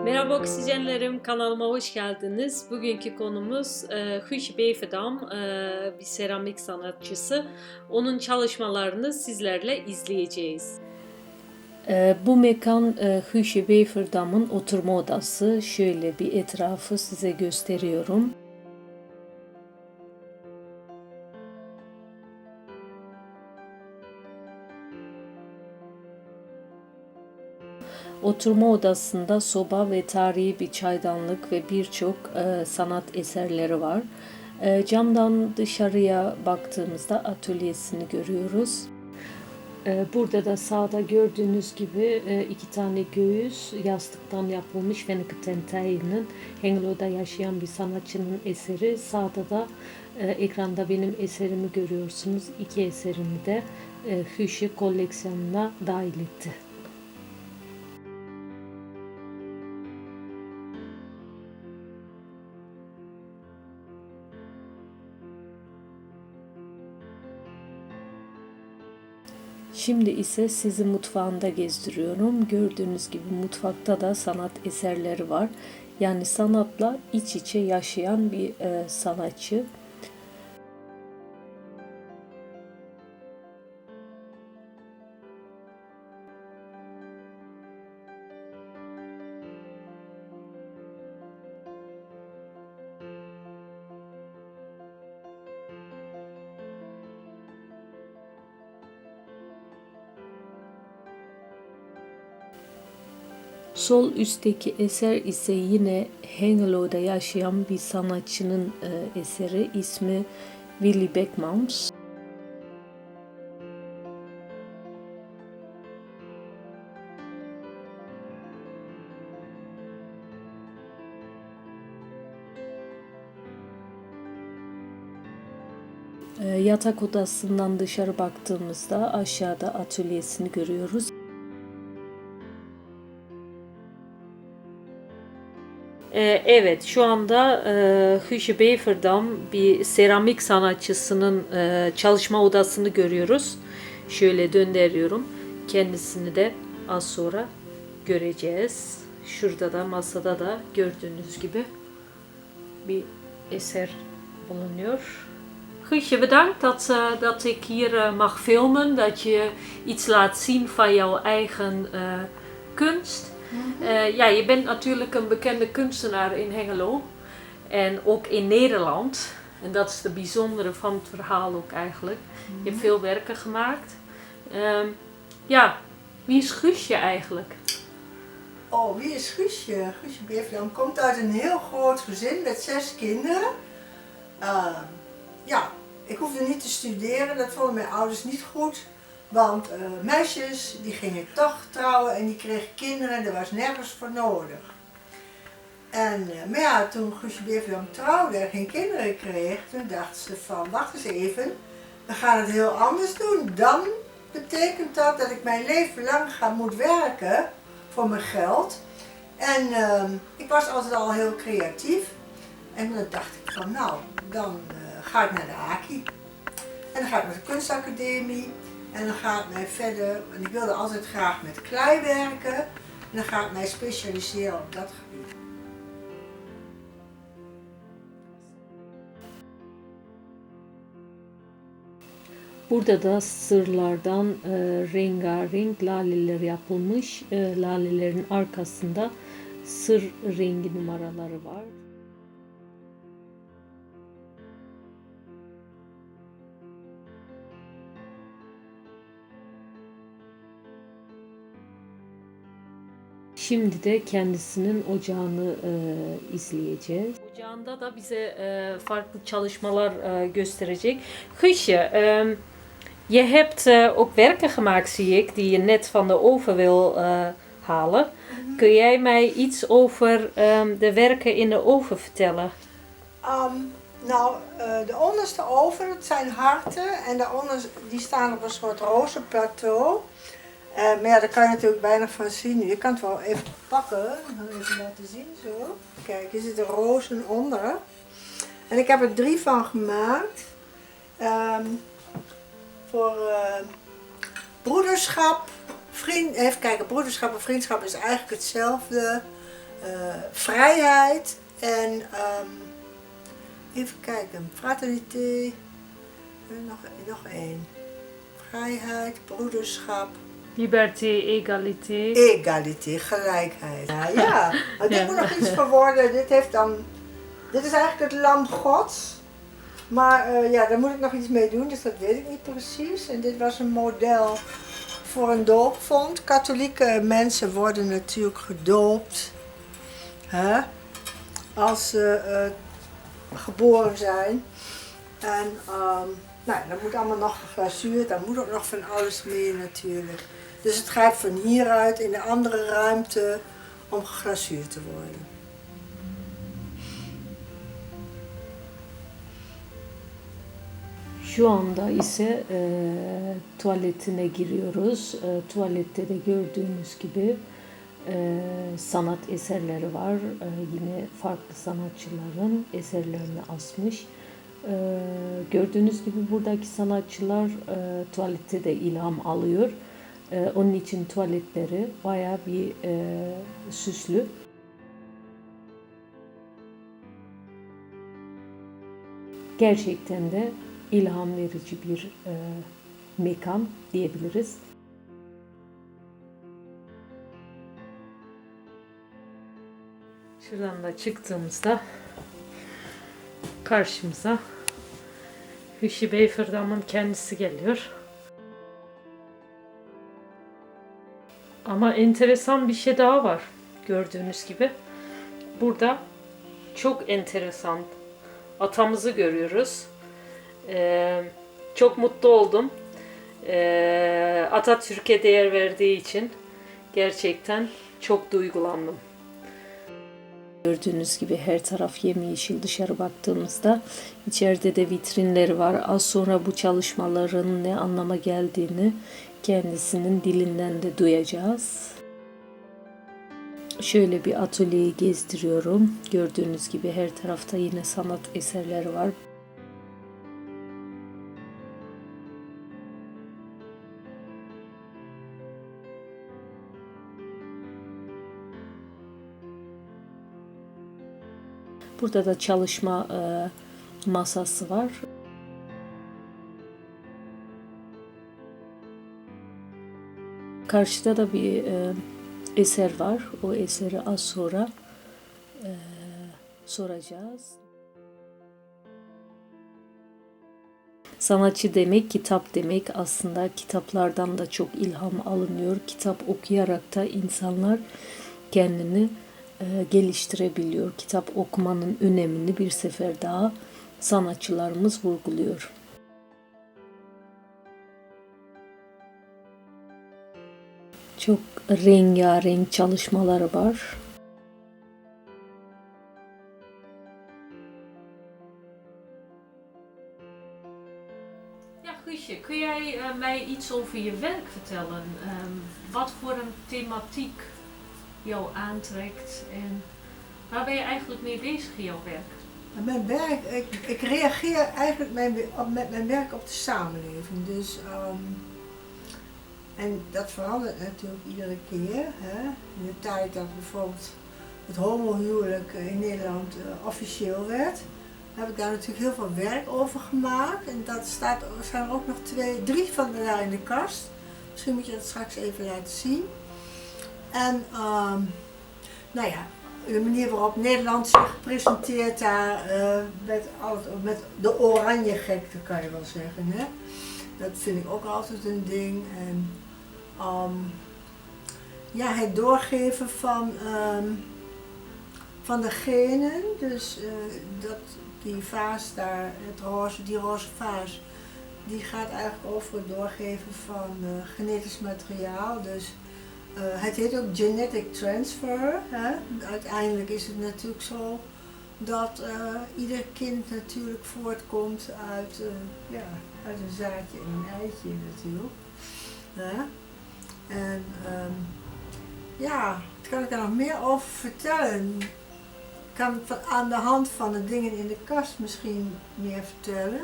Merhaba oksijenlerim, kanalıma hoş geldiniz. Bugünkü konumuz Guusje Beverdam, bir seramik sanatçısı. Onun çalışmalarını sizlerle izleyeceğiz. Bu mekan Guusje Beverdam'ın oturma odası. Şöyle bir etrafı size gösteriyorum. Oturma odasında soba ve tarihi bir çaydanlık ve birçok sanat eserleri var. Camdan dışarıya baktığımızda atölyesini görüyoruz. Burada da sağda gördüğünüz gibi iki tane göğüs yastıktan yapılmış Veneketentij'nin Hengelo'da yaşayan bir sanatçının eseri. Sağda da ekranda benim eserimi görüyorsunuz. İki eserimi de Guusje koleksiyonuna dahil etti. Şimdi ise sizi mutfağında gezdiriyorum. Gördüğünüz gibi mutfakta da sanat eserleri var. Yani sanatla iç içe yaşayan bir sanatçı. Sol üstteki eser ise yine Hengelo'da yaşayan bir sanatçının eseri. İsmi Willy Beckmans. Yatak odasından dışarı baktığımızda aşağıda atölyesini görüyoruz. Evet, şu anda Guusje Beverdam bir seramik sanatçısının çalışma odasını görüyoruz. Şöyle döndürüyorum. Kendisini de az sonra göreceğiz. Şurada da masada da gördüğünüz gibi bir eser bulunuyor. Guusje, bedankt dat ik hier mag filmen, dat je iets laat zien van jouw eigen kunst. Ja, je bent natuurlijk een bekende kunstenaar in Hengelo en ook in Nederland. En dat is de bijzondere van het verhaal ook eigenlijk. Je hebt veel werken gemaakt. Ja, wie is Guusje eigenlijk? Oh, wie is Guusje? Guusje Beverdam komt uit een heel groot gezin met 6 kinderen. Ja, ik hoefde niet te studeren, dat vonden mijn ouders niet goed. Want meisjes die gingen toch trouwen en die kregen kinderen en er was nergens voor nodig. Maar ja, toen Guusje Beverdam trouwde en geen kinderen kreeg, toen dacht ze van, wacht eens even, we gaan het heel anders doen. Dan betekent dat ik mijn leven lang moet werken voor mijn geld. En ik was altijd al heel creatief. En dan dacht ik van, nou, dan ga ik naar de AKI. En dan ga ik naar de kunstacademie. En dan ga ik mij verder, en ik wilde altijd graag met klei werken. En dan ga ik mij specialiseren op dat gebied. Burada da sırlardan rengarenk laleler yapılmış. Lalelerin arkasında sır rengi numaraları var. Şimdi de kendisinin ocağını izleyeceğiz. Ocağında da bize farklı çalışmalar gösterecek. Guusje, je hebt ook werken gemaakt, zie ik, die je net van de oven wil halen. Kun jij mij iets over de werken in de oven vertellen? Nou, de onderste oven, het zijn harten en daaronder, die staan op een soort rozenplateau. Maar ja, daar kan je natuurlijk weinig van zien nu. Je kan het wel even pakken, ik ga even laten zien zo. Kijk, hier zitten rozen onder. En ik heb er 3 van gemaakt. Voor broederschap, even kijken, broederschap en vriendschap is eigenlijk hetzelfde. vrijheid en even kijken, fraternité, nog één. Vrijheid, broederschap. Liberté, égalité. Egalité, gelijkheid. Ja, dit moet nog iets voor worden. Dit is eigenlijk het lam Gods. Maar ja, daar moet ik nog iets mee doen, dus dat weet ik niet precies. En dit was een model voor een doopvond. Katholieke mensen worden natuurlijk gedoopt. Hè? Als ze geboren zijn. En nou, dat moet allemaal nog geglazuurd, daar moet ook nog van alles mee natuurlijk. Dus het gaat van hieruit in de andere ruimte om geglazuurd te worden. Şu anda ise tuvaletine giriyoruz. Tuvalette de gördüğünüz gibi sanat eserleri var. Yine farklı sanatçıların eserlerini asmış. Gördüğünüz gibi buradaki sanatçılar tuvalette de ilham alıyor. Onun için tuvaletleri bayağı bir süslü. Gerçekten de ilham verici bir mekan diyebiliriz. Şuradan da çıktığımızda karşımıza Hüsjü Beyferdam'ın kendisi geliyor. Ama enteresan bir şey daha var gördüğünüz gibi. Burada çok enteresan atamızı görüyoruz. Çok mutlu oldum. Atatürk'e değer verdiği için gerçekten çok duygulandım. Gördüğünüz gibi her taraf yemyeşil dışarı baktığımızda. İçeride de vitrinleri var. Az sonra bu çalışmaların ne anlama geldiğini kendisinin dilinden de duyacağız. Şöyle bir atölyeyi gezdiriyorum. Gördüğünüz gibi her tarafta yine sanat eserleri var. Burada da çalışma masası var. Karşıda da bir eser var. O eseri az sonra soracağız. Sanatçı demek, kitap demek. Aslında kitaplardan da çok ilham alınıyor. Kitap okuyarak da insanlar kendini geliştirebiliyor. Kitap okumanın önemini bir sefer daha sanatçılarımız vurguluyor. Çok rengarenk çalışmaları var. Ja, Guusje, kun jij mij iets over je werk vertellen? Wat voor een thematiek jou aantrekt en waar ben je eigenlijk mee bezig in jouw werk? Mijn werk, ik reageer eigenlijk met mijn werk op de samenleving. Dus, en dat verandert natuurlijk iedere keer. Hè? In de tijd dat bijvoorbeeld het homohuwelijk in Nederland officieel werd, heb ik daar natuurlijk heel veel werk over gemaakt. En dat staan er ook nog 3 van daar in de kast. Misschien moet je dat straks even laten zien. En nou ja, de manier waarop Nederland zich presenteert daar met de oranje gekte, kan je wel zeggen. Hè? Dat vind ik ook altijd een ding. En ja, het doorgeven van de genen, dus die vaas daar, die roze vaas, die gaat eigenlijk over het doorgeven van genetisch materiaal. Dus het heet ook genetic transfer. Hè? Uiteindelijk is het natuurlijk zo dat ieder kind natuurlijk voortkomt uit een zaadje en een eitje natuurlijk. En ja, daar kan ik er nog meer over vertellen. Ik kan aan de hand van de dingen in de kast misschien meer vertellen.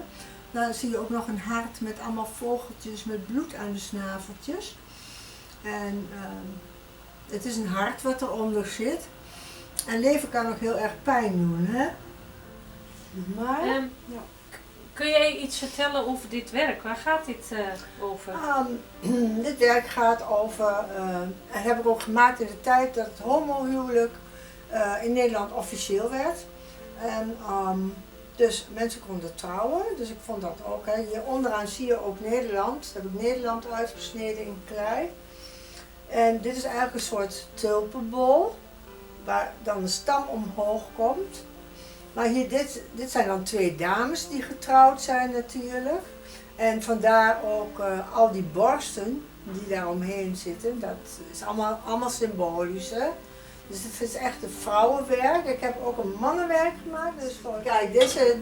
Dan zie je ook nog een hart met allemaal vogeltjes met bloed aan de snaveltjes. En het is een hart wat eronder zit. En leven kan ook heel erg pijn doen, hè? Maar... Ehm, ja. Kun jij iets vertellen over dit werk? Waar gaat dit over? Dit werk gaat over, en heb ik ook gemaakt in de tijd dat het homohuwelijk in Nederland officieel werd. En dus mensen konden trouwen, dus ik vond dat ook. Hè. Hier onderaan zie je ook Nederland, daar heb ik Nederland uitgesneden in klei. En dit is eigenlijk een soort tulpenbol, waar dan de stam omhoog komt. Maar hier, dit zijn dan 2 dames die getrouwd zijn natuurlijk. En vandaar ook al die borsten die daar omheen zitten. Dat is allemaal symbolisch. Hè? Dus het is echt een vrouwenwerk. Ik heb ook een mannenwerk gemaakt. Dus kijk,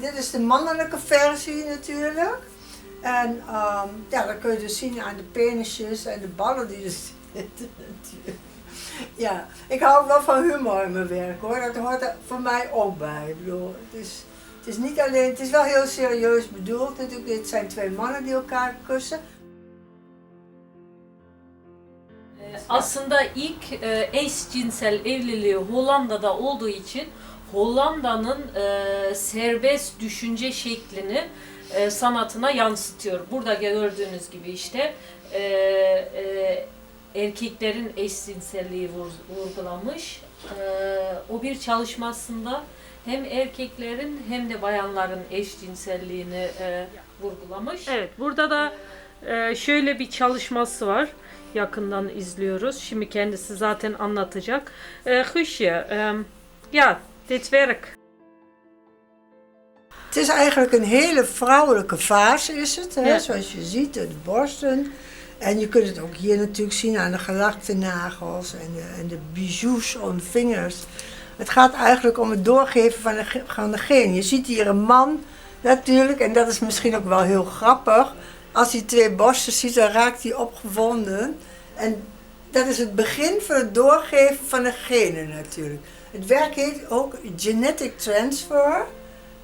dit is de mannelijke versie natuurlijk. En ja, dat kun je dus zien aan de penisjes en de ballen die er zitten natuurlijk. Ja, ik hou wel van humor in mijn werk hoor, dat hoort er voor mij ook bij. Ik bedoel, het is niet alleen, het is wel heel serieus bedoeld natuurlijk. Dit zijn 2 mannen die elkaar kussen. Aslında ilk eşcinsel evliliği Hollanda'da olduğu için Hollanda'nın serbest düşünce şeklini sanatına yansıtıyor. Burada gördüğünüz gibi işte erkeklerin eşcinselliği vurgulamış. O bir çalışmasında hem erkeklerin hem de bayanların eşcinselliğini vurgulamış. Evet, burada da şöyle bir çalışması var. Yakından izliyoruz. Şimdi kendisi zaten anlatacak. Guusje, ja, dit werk. Het is eigenlijk een hele vrouwelijke vaas is het, hè? Ja. Zoals je ziet, de borsten. En je kunt het ook hier natuurlijk zien aan de gelakte nagels en de bijoux on vingers. Het gaat eigenlijk om het doorgeven van de genen. Je ziet hier een man natuurlijk, en dat is misschien ook wel heel grappig. Als hij 2 borsten ziet, dan raakt hij opgewonden. En dat is het begin van het doorgeven van de genen natuurlijk. Het werk heet ook genetic transfer.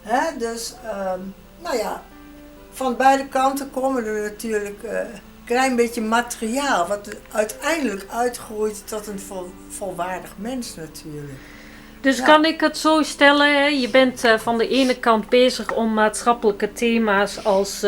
Hè? Dus, nou ja, van beide kanten komen er natuurlijk klein beetje materiaal, wat uiteindelijk uitgroeit tot een volwaardig mens natuurlijk. Dus Ja. kan ik het zo stellen, hè? Je bent van de ene kant bezig om maatschappelijke thema's als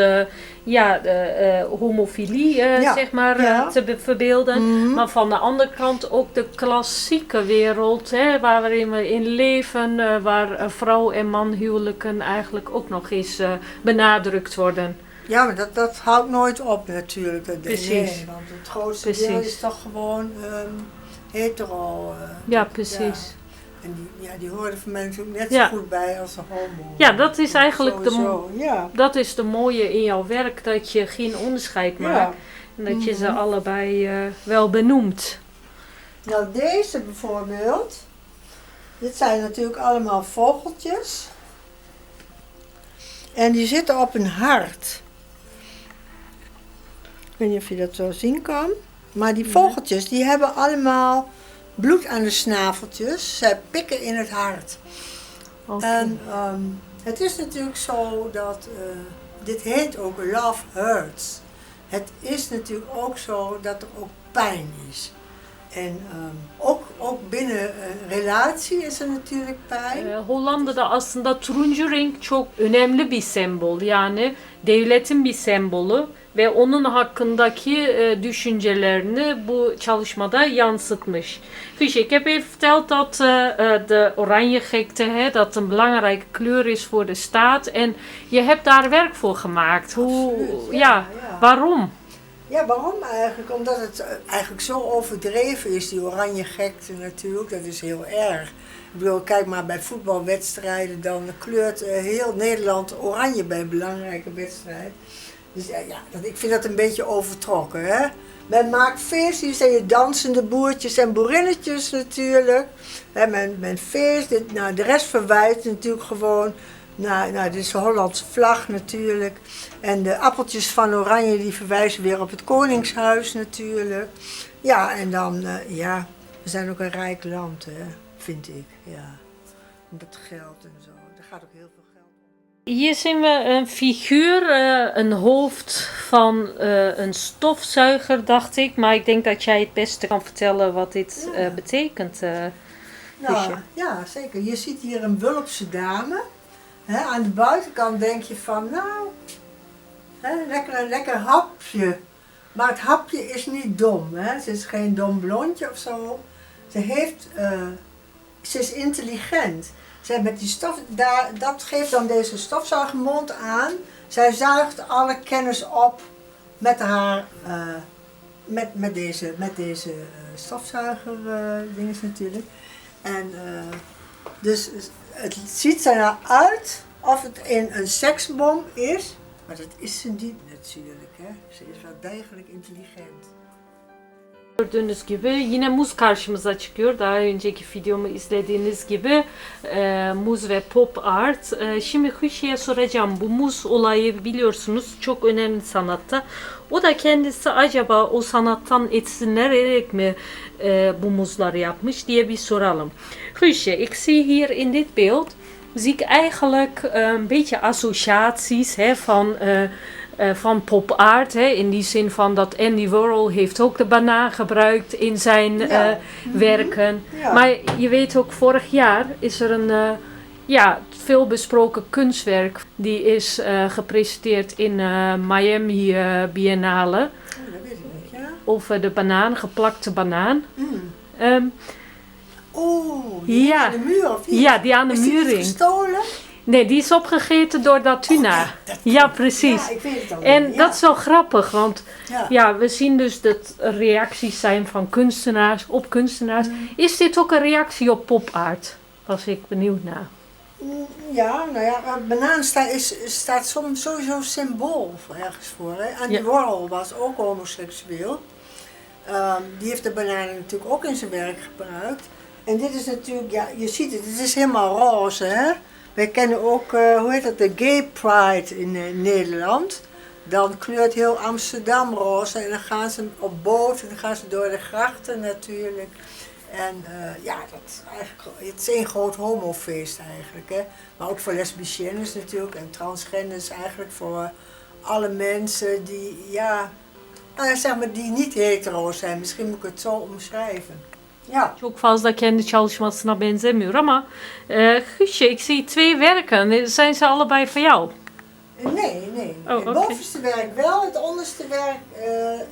homofilie zeg maar, Ja. te verbeelden. Mhm. Maar van de andere kant ook de klassieke wereld, hè, waarin we in leven, waar vrouw- en manhuwelijken eigenlijk ook nog eens benadrukt worden. Ja, maar dat houdt nooit op natuurlijk. Precies. Nee, want het grootste deel Precies. is toch gewoon hetero. Ja, precies. En die horen voor mij natuurlijk net Ja. zo goed bij als een homo. Ja, dat is eigenlijk Sowieso, ja. dat is de mooie in jouw werk, dat je geen onderscheid maakt. En dat je ze allebei wel benoemt. Nou, deze bijvoorbeeld. Dit zijn natuurlijk allemaal vogeltjes. En die zitten op een hart. Ik weet niet of je dat zo zien kan. Maar die vogeltjes die hebben allemaal bloed aan de snaveltjes. Zij pikken in het hart. Oké. En het is natuurlijk zo dat, dit heet ook love hurts. Het is natuurlijk ook zo dat er ook pijn is. En ook binnen een relatie is er natuurlijk pijn. Hollanda'da aslında turuncu renk çok önemli bir sembol. Yani devletin bir sembolü ve onun hakkındaki düşüncelerini bu çalışmada yansıtmış. Guusje, ik heb even verteld dat de oranje gekte, hè, dat een belangrijke kleur is voor de staat. En je hebt daar werk voor gemaakt. Absoluut, Ja, ja. waarom? Ja, waarom eigenlijk? Omdat het eigenlijk zo overdreven is, die oranje gekte natuurlijk. Dat is heel erg. Ik bedoel, kijk maar bij voetbalwedstrijden, dan kleurt heel Nederland oranje bij een belangrijke wedstrijd. Dus ja, ik vind dat een beetje overtrokken. Hè? Men maakt feest, hier zijn je dansende boertjes en boerinnetjes natuurlijk. Hè, men feest, de rest verwijt natuurlijk gewoon. Nou, dit is de Hollandse vlag natuurlijk. En de appeltjes van oranje die verwijzen weer op het Koningshuis natuurlijk. Ja, en dan, we zijn ook een rijk land, hè, vind ik. Ja, met geld en zo. Er gaat ook heel veel geld om. Hier zien we een figuur, een hoofd van een stofzuiger, dacht ik. Maar ik denk dat jij het beste kan vertellen wat dit betekent. Nou, Guusje? ja, zeker. Je ziet hier een Wulpse dame. Hè, aan de buitenkant denk je van, nou, hè, een lekker hapje. Maar het hapje is niet dom. Hè. Ze is geen dom blondje of zo. Ze is intelligent. Zij met die stof, dat geeft dan deze stofzuigermond aan. Zij zuigt alle kennis op met haar, met deze stofzuiger dinges natuurlijk. En dus het ziet er nou uit of het een seksbom is, maar dat is ze niet natuurlijk. Hè. Ze is wel degelijk intelligent. Gördüğünüz gibi yine muz karşımıza çıkıyor. Daha önceki videomu izlediğiniz gibi muz ve pop art. Şimdi Hüşe'ye soracağım. Bu muz olayı biliyorsunuz çok önemli sanatta. O da kendisi acaba o sanattan esinlenerek mi bu muzları yapmış diye bir soralım. Hüşe, ik zie hier in dit beeld zie ik eigenlijk een beetje associaties van pop art. In die zin van dat Andy Warhol heeft ook de banaan gebruikt in zijn werken. Ja. Maar je weet ook, vorig jaar is er een veel besproken kunstwerk. Die is gepresenteerd in Miami Biennale. Oh, dat weet ik niet, ja. Over de banaan, geplakte banaan. Die ja. aan de muur of niet? Ja, die aan de Is die muur niet hing. gestolen? Nee, die is opgegeten door Datuna. Oh, dat ja, klopt. precies. Ja, ik weet het al. En ja. dat is wel grappig, want Ja. we zien dus dat er reacties zijn van kunstenaars op kunstenaars. Is dit ook een reactie op pop-art? Was ik benieuwd naar. Ja, nou ja, banaan staat soms sowieso symbool ergens voor. Hè. Andy Warhol was ook homoseksueel. Die heeft de banaan natuurlijk ook in zijn werk gebruikt. En dit is natuurlijk, ja, je ziet het is helemaal roze, hè. Wij kennen ook, hoe heet dat, de Gay Pride in Nederland. Dan kleurt heel Amsterdam roze en dan gaan ze op boot en dan gaan ze door de grachten natuurlijk. En het is één groot homofeest eigenlijk, hè. Maar ook voor lesbiennes natuurlijk en transgenders eigenlijk voor alle mensen die, zeg maar, die niet hetero zijn. Misschien moet ik het zo omschrijven. Ja. Çok fazla kendi çalışmasına benzemiyor ama Hüşe, ik zie twee werken. Zijn ze allebei van jou? Nee. Oh, Het bovenste werk wel, het onderste werk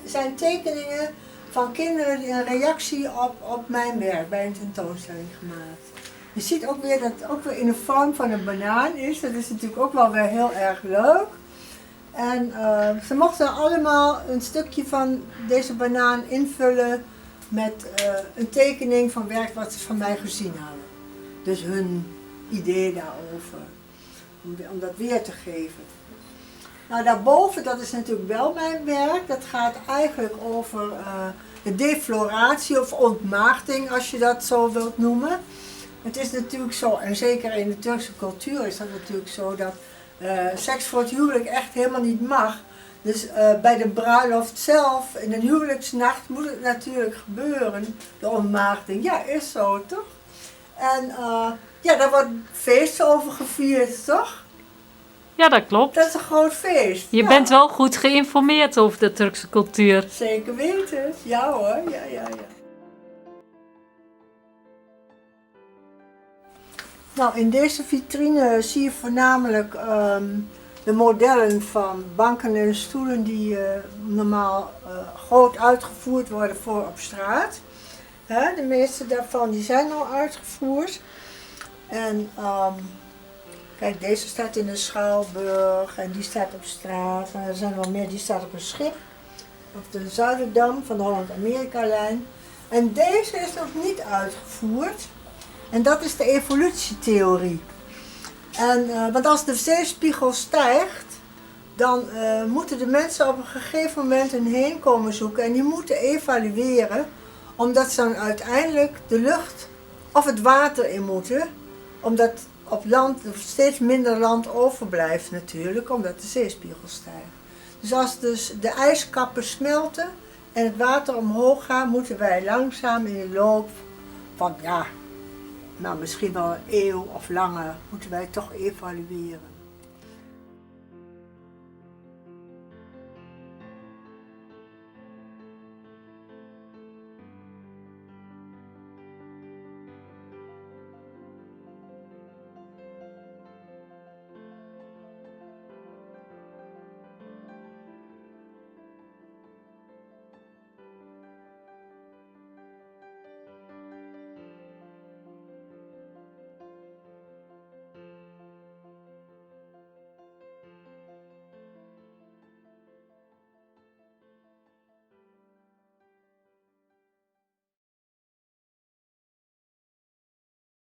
zijn tekeningen van kinderen die een reactie op mijn werk bij een tentoonstelling gemaakt. Je ziet ook weer dat het ook weer in de vorm van een banaan is. Dat is natuurlijk ook wel weer heel erg leuk. En ze mochten allemaal een stukje van deze banaan invullen met een tekening van werk wat ze van mij gezien hadden. Dus hun idee daarover, om dat weer te geven. Nou, daarboven, dat is natuurlijk wel mijn werk. Dat gaat eigenlijk over de defloratie of ontmaagding, als je dat zo wilt noemen. Het is natuurlijk zo, en zeker in de Turkse cultuur is dat natuurlijk zo, dat seks voor het huwelijk echt helemaal niet mag. Dus bij de bruiloft zelf, in de huwelijksnacht, moet het natuurlijk gebeuren, de ontmaagding. Ja, is zo, toch? En daar wordt feest over gevierd, toch? Ja, dat klopt. Dat is een groot feest. Je bent wel goed geïnformeerd over de Turkse cultuur. Zeker weten. Ja hoor, ja. Nou, in deze vitrine zie je voornamelijk de modellen van banken en stoelen die normaal groot uitgevoerd worden voor op straat. De meeste daarvan die zijn al uitgevoerd. En kijk, deze staat in de Schouwburg en die staat op straat. En er zijn wel meer, die staat op een schip. Op de Zuiderdam van de Holland-Amerika-lijn. En deze is nog niet uitgevoerd. En dat is de evolutietheorie. Want als de zeespiegel stijgt, dan moeten de mensen op een gegeven moment een heenkomen zoeken. En die moeten evalueren, omdat ze dan uiteindelijk de lucht of het water in moeten. Omdat op land steeds minder land overblijft natuurlijk, omdat de zeespiegel stijgt. Dus als dus de ijskappen smelten en het water omhoog gaat, moeten wij langzaam in de loop van, misschien wel een eeuw of langer, moeten wij toch evalueren.